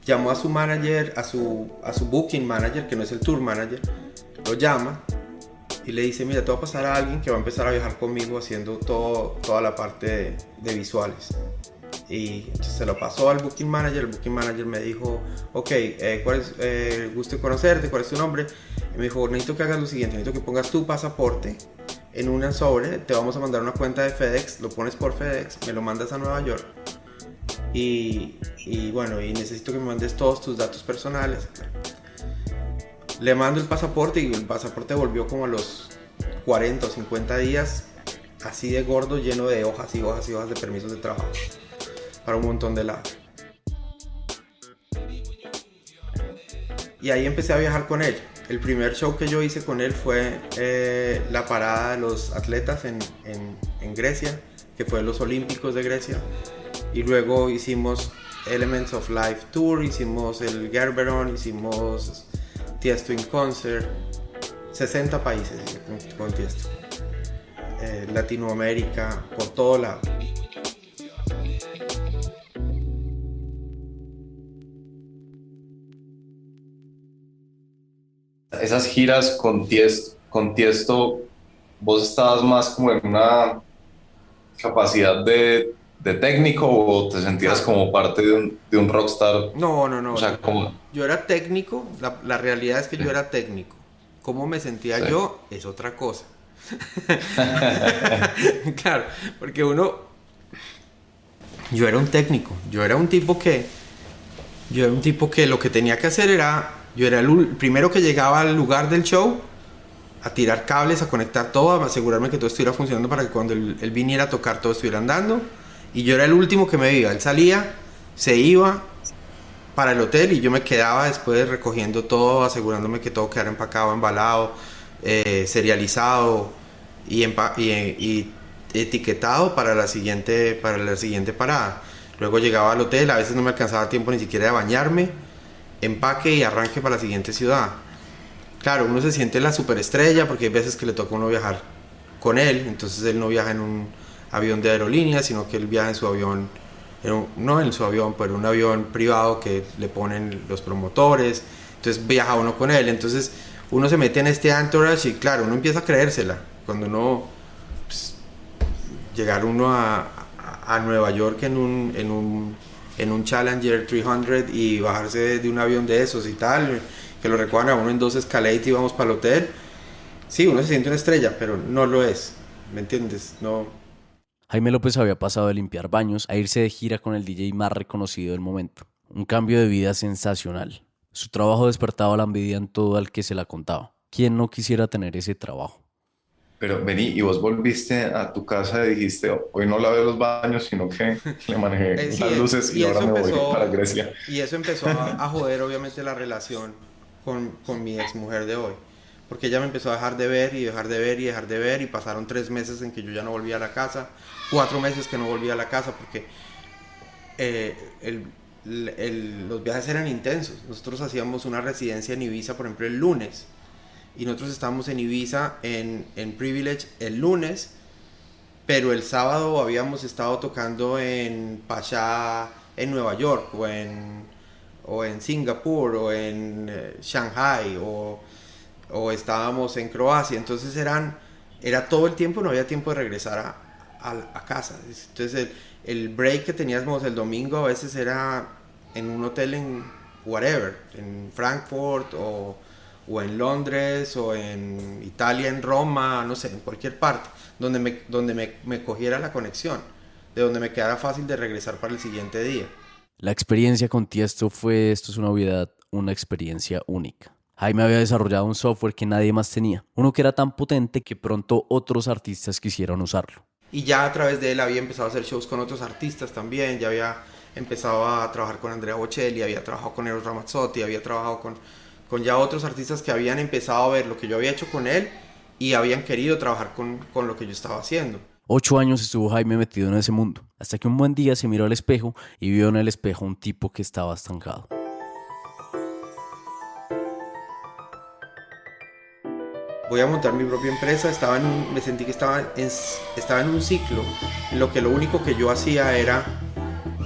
llamó a su manager, a su booking manager, que no es el tour manager, lo llama y le dice, mira, te va a pasar a alguien que va a empezar a viajar conmigo haciendo toda la parte de visuales. Y entonces se lo pasó al booking manager. El booking manager me dijo, ok, ¿cuál es, gusto de conocerte? ¿Cuál es tu nombre? Y me dijo, necesito que hagas lo siguiente, necesito que pongas tu pasaporte en una sobre, te vamos a mandar una cuenta de FedEx, lo pones por FedEx, me lo mandas a Nueva York y bueno, y necesito que me mandes todos tus datos personales. Le mando el pasaporte y el pasaporte volvió como a los 40 o 50 días, así de gordo, lleno de hojas y hojas y hojas de permisos de trabajo para un montón de lados. Y ahí empecé a viajar con él. El primer show que yo hice con él fue la parada de los atletas en Grecia, que fue los Olímpicos de Grecia. Y luego hicimos Elements of Life Tour, hicimos el Gerberon, hicimos Tiesto in Concert, 60 países con Tiesto. Latinoamérica, por todo lado. Esas giras con Tiesto, ¿vos estabas más como en una capacidad de técnico o te sentías como parte de un rockstar? No. O sea, como... Yo era técnico, la realidad es que yo era técnico. ¿Cómo me sentía yo? Es otra cosa. Claro, porque yo era un técnico, yo era un tipo que lo que tenía que hacer era, yo era el primero que llegaba al lugar del show, a tirar cables, a conectar todo, a asegurarme que todo estuviera funcionando para que cuando él viniera a tocar todo estuviera andando, y yo era el último que me iba. Él salía, se iba para el hotel y yo me quedaba después recogiendo todo, asegurándome que todo quedara empacado, embalado, serializado y etiquetado para la siguiente parada. Luego llegaba al hotel, a veces no me alcanzaba tiempo ni siquiera de bañarme, empaque y arranque para la siguiente ciudad. Claro, uno se siente la superestrella porque hay veces que le toca a uno viajar con él, entonces él no viaja en un avión de aerolínea, sino que él viaja en su avión, no en su avión, pero un avión privado que le ponen los promotores, entonces viaja uno con él, entonces uno se mete en este entourage y claro, uno empieza a creérsela, cuando uno, pues, llegar uno a Nueva York en un Challenger 300 y bajarse de un avión de esos y tal, que lo recojan a uno en 2 Escalade y vamos para el hotel, sí, uno se siente una estrella, pero no lo es, ¿me entiendes? No. Jaime López había pasado de limpiar baños a irse de gira con el DJ más reconocido del momento. Un cambio de vida sensacional. Su trabajo despertaba la envidia en todo el que se la contaba. ¿Quién no quisiera tener ese trabajo? Pero vení, y vos volviste a tu casa y dijiste, hoy no lavé los baños, sino que le manejé Sí, las luces y ahora me voy para Grecia. Y eso empezó a joder obviamente la relación con mi exmujer de hoy. Porque ella me empezó a dejar de ver y dejar de ver y dejar de ver y pasaron 3 meses en que yo ya no volvía a la casa, 4 meses que no volvía a la casa porque los viajes eran intensos. Nosotros hacíamos una residencia en Ibiza, por ejemplo, el lunes, y nosotros estábamos en Ibiza en Privilege el lunes, pero el sábado habíamos estado tocando en Pasha en Nueva York o en Singapur o en Shanghai o estábamos en Croacia, entonces era todo el tiempo, no había tiempo de regresar a casa. Entonces el break que teníamos el domingo a veces era en un hotel en whatever, en Frankfurt o en Londres o en Italia, en Roma, no sé, en cualquier parte donde me cogiera la conexión, de donde me quedara fácil de regresar para el siguiente día. La experiencia con Tiesto fue, esto es una obviedad, una experiencia única. Jaime había desarrollado un software que nadie más tenía, uno que era tan potente que pronto otros artistas quisieron usarlo. Y ya a través de él había empezado a hacer shows con otros artistas también, ya había empezado a trabajar con Andrea Bocelli, había trabajado con Eros Ramazzotti, había trabajado con ya otros artistas que habían empezado a ver lo que yo había hecho con él y habían querido trabajar con lo que yo estaba haciendo. 8 años estuvo Jaime metido en ese mundo, hasta que un buen día se miró al espejo y vio en el espejo un tipo que estaba estancado. Voy a montar mi propia empresa, me sentí que estaba en un ciclo en lo que lo único que yo hacía era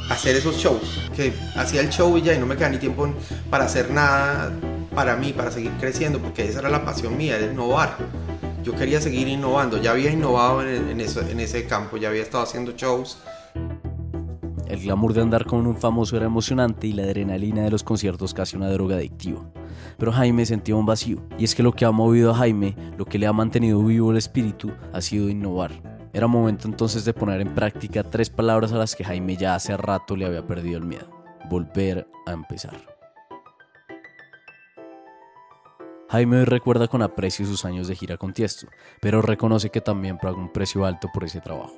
hacer esos shows, que hacía el show y ya y no me quedaba ni tiempo para hacer nada para mí, para seguir creciendo, porque esa era la pasión mía, de innovar. Yo quería seguir innovando, ya había innovado en ese campo, ya había estado haciendo shows. El glamour de andar con un famoso era emocionante y la adrenalina de los conciertos casi una droga adictiva. Pero Jaime sentía un vacío, y es que lo que ha movido a Jaime, lo que le ha mantenido vivo el espíritu, ha sido innovar. Era momento entonces de poner en práctica 3 palabras a las que Jaime ya hace rato le había perdido el miedo: volver a empezar. Jaime hoy recuerda con aprecio sus años de gira con Tiesto, pero reconoce que también pagó un precio alto por ese trabajo.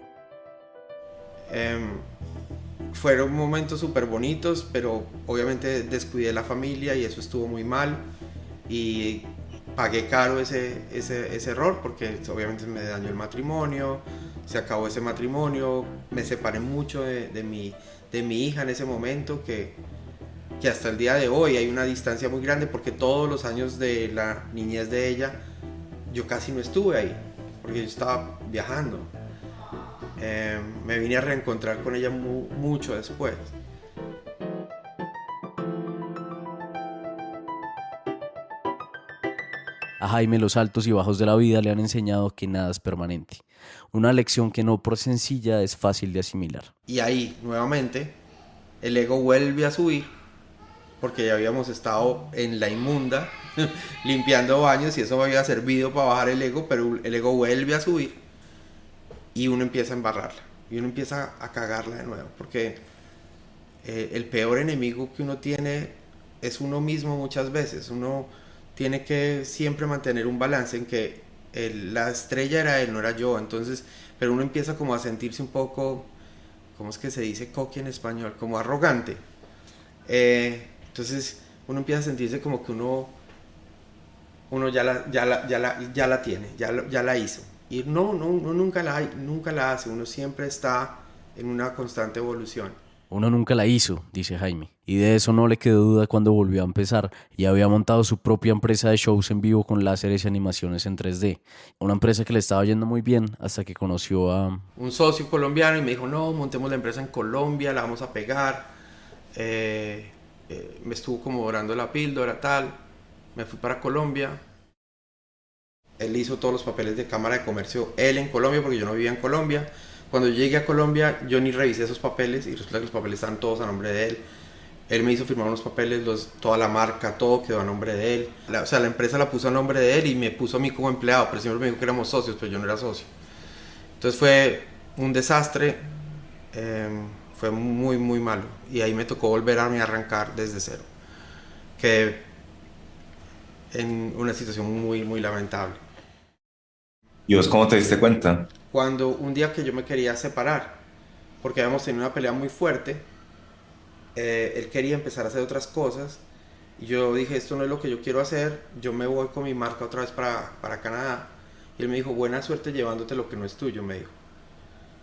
Fueron momentos súper bonitos, pero obviamente descuidé la familia y eso estuvo muy mal y pagué caro ese error porque obviamente me dañó el matrimonio, se acabó ese matrimonio, me separé mucho de mi hija en ese momento que hasta el día de hoy hay una distancia muy grande porque todos los años de la niñez de ella yo casi no estuve ahí porque yo estaba viajando. Me vine a reencontrar con ella mucho después. A Jaime los altos y bajos de la vida le han enseñado que nada es permanente. Una lección que no por sencilla es fácil de asimilar. Y ahí, nuevamente, el ego vuelve a subir porque ya habíamos estado en la inmunda limpiando baños y eso me había servido para bajar el ego, pero el ego vuelve a subir. Y uno empieza a embarrarla, y uno empieza a cagarla de nuevo, porque el peor enemigo que uno tiene es uno mismo muchas veces. Uno tiene que siempre mantener un balance en que la estrella era él, no era yo, entonces, pero uno empieza como a sentirse un poco, ¿cómo es que se dice cocky en español? Como arrogante. Entonces uno empieza a sentirse como que uno ya la tiene, ya la hizo. Y no, uno nunca la hace, uno siempre está en una constante evolución. Uno nunca la hizo, dice Jaime, y de eso no le quedó duda cuando volvió a empezar y había montado su propia empresa de shows en vivo con láseres y animaciones en 3D. Una empresa que le estaba yendo muy bien hasta que conoció a un socio colombiano y me dijo, no, montemos la empresa en Colombia, la vamos a pegar. Me estuvo como dorando la píldora, tal. Me fui para Colombia. Él hizo todos los papeles de Cámara de Comercio, él en Colombia, porque yo no vivía en Colombia. Cuando yo llegué a Colombia, yo ni revisé esos papeles y resulta que los papeles estaban todos a nombre de él. Él me hizo firmar unos papeles, toda la marca, todo quedó a nombre de él. La empresa la puso a nombre de él y me puso a mí como empleado, pero siempre me dijo que éramos socios, pero yo no era socio. Entonces fue un desastre, fue muy, muy malo. Y ahí me tocó volver a arrancar desde cero. Quedé en una situación muy, muy lamentable. ¿Y vos cómo te diste cuenta? Cuando un día que yo me quería separar, porque habíamos tenido una pelea muy fuerte, él quería empezar a hacer otras cosas, y yo dije, esto no es lo que yo quiero hacer, yo me voy con mi marca otra vez para Canadá. Y él me dijo, buena suerte llevándote lo que no es tuyo, me dijo.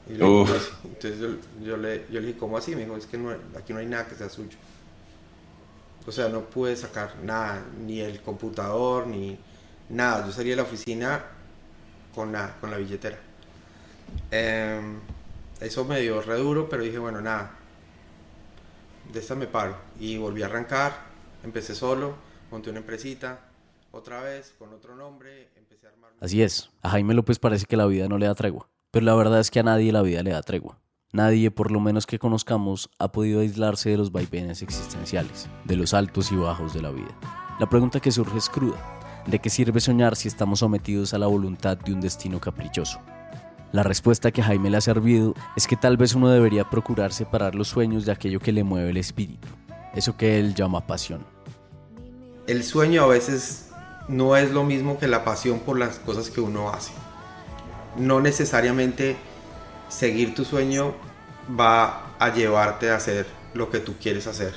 Y le dije, entonces yo le dije, ¿cómo así? Me dijo, es que aquí no hay nada que sea suyo. O sea, no pude sacar nada, ni el computador, ni nada. Yo salí de la oficina con la billetera. Eso me dio re duro, pero dije, bueno, nada, de esta me paro. Y volví a arrancar, empecé solo, monté una empresita, otra vez, con otro nombre, empecé a armar... Así es, a Jaime López parece que la vida no le da tregua, pero la verdad es que a nadie la vida le da tregua. Nadie, por lo menos que conozcamos, ha podido aislarse de los vaivenes existenciales, de los altos y bajos de la vida. La pregunta que surge es cruda. ¿De qué sirve soñar si estamos sometidos a la voluntad de un destino caprichoso? La respuesta que a Jaime le ha servido es que tal vez uno debería procurar separar los sueños de aquello que le mueve el espíritu, eso que él llama pasión. El sueño a veces no es lo mismo que la pasión por las cosas que uno hace. No necesariamente seguir tu sueño va a llevarte a hacer lo que tú quieres hacer,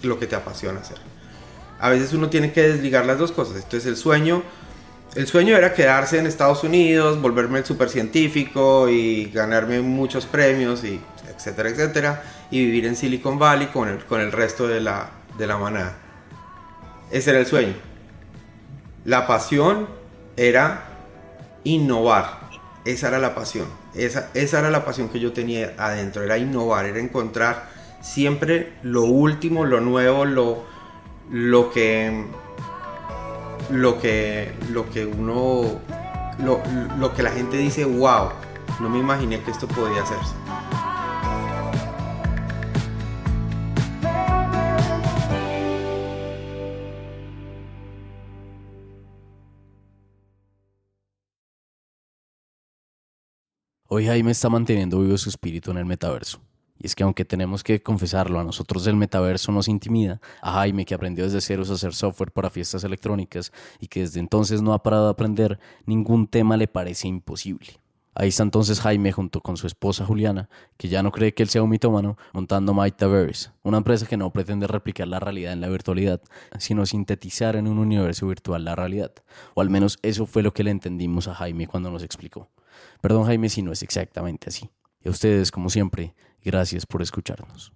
lo que te apasiona hacer. A veces uno tiene que desligar las dos cosas. Entonces el sueño era quedarse en Estados Unidos, volverme el supercientífico y ganarme muchos premios, y etcétera, etcétera, y vivir en Silicon Valley con el resto de la manada. Ese era el sueño. La pasión era innovar. Esa era la pasión. Esa era la pasión que yo tenía adentro. Era innovar, era encontrar siempre lo último, lo nuevo, lo que la gente dice, wow, no me imaginé que esto podía hacerse. Hoy Jaime está manteniendo vivo su espíritu en el metaverso. Y es que aunque tenemos que confesarlo, a nosotros el metaverso nos intimida, a Jaime, que aprendió desde ceros a hacer software para fiestas electrónicas y que desde entonces no ha parado de aprender, ningún tema le parece imposible. Ahí está entonces Jaime junto con su esposa Juliana, que ya no cree que él sea un mitómano, montando Metaverse, una empresa que no pretende replicar la realidad en la virtualidad, sino sintetizar en un universo virtual la realidad. O al menos eso fue lo que le entendimos a Jaime cuando nos explicó. Perdón, Jaime, si no es exactamente así. Y a ustedes, como siempre, gracias por escucharnos.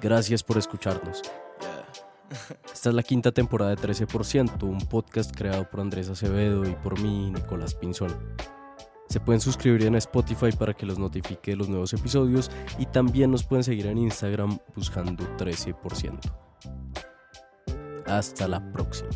Gracias por escucharnos. Esta es la quinta temporada de 13%, un podcast creado por Andrés Acevedo y por mí, Nicolás Pinzón. Se pueden suscribir en Spotify para que los notifique los nuevos episodios y también nos pueden seguir en Instagram buscando 13%. Hasta la próxima.